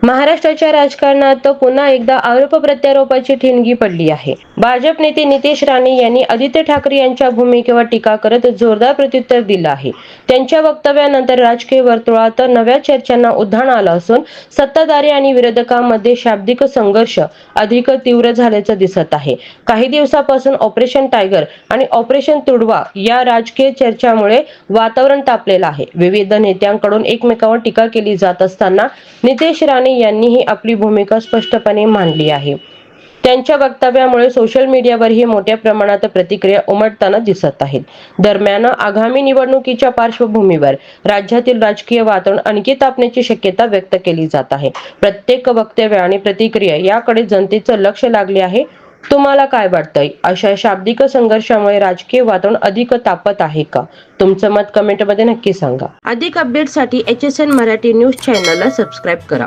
महाराष्ट्राच्या राजकारणात पुन्हा एकदा आरोप प्रत्यारोपाची ठिणगी पडली आहे. भाजप नेते नितेश राणे यांनी आदित्य ठाकरे यांच्या भूमिकेवर टीका करत जोरदार प्रत्युत्तर दिलं आहे. त्यांच्या वक्तव्यानंतर राजकीय वर्तुळात नव्या चर्चांना उधाण आलं असून सत्ताधारी आणि विरोधकांमध्ये शाब्दिक संघर्ष अधिक तीव्र झाल्याचं दिसत आहे. काही दिवसापासून ऑपरेशन टायगर आणि ऑपरेशन तुडवा या राजकीय चर्चामुळे वातावरण तापलेलं आहे. विविध नेत्यांकडून एकमेकांवर टीका केली जात असताना नितेश राणे यांनीही आपली भूमिका स्पष्टपणे मांडली आहे. त्यांच्या वक्तव्यामुळे सोशल मीडियावरही मोठ्या प्रमाणात प्रतिक्रिया उमटताना दिसत आहेत. दरम्यान आगामी निवडणुकीच्या पार्श्वभूमीवर राज्यातील राजकीय वातावरण आणखी तापण्याची शक्यता व्यक्त केली जात आहे. प्रत्येक वक्तव्य आणि प्रतिक्रिया याकडे जनतेचं लक्ष लागले आहे. तुम्हाला काय वाटतंय? अशा शाब्दिक संघर्षामुळे राजकीय वातावरण अधिक तापत आहे का? तुमचं मत कमेंटमध्ये नक्की सांगा. अधिक अपडेटसाठी HSN मराठी न्यूज चॅनलला सबस्क्राईब करा.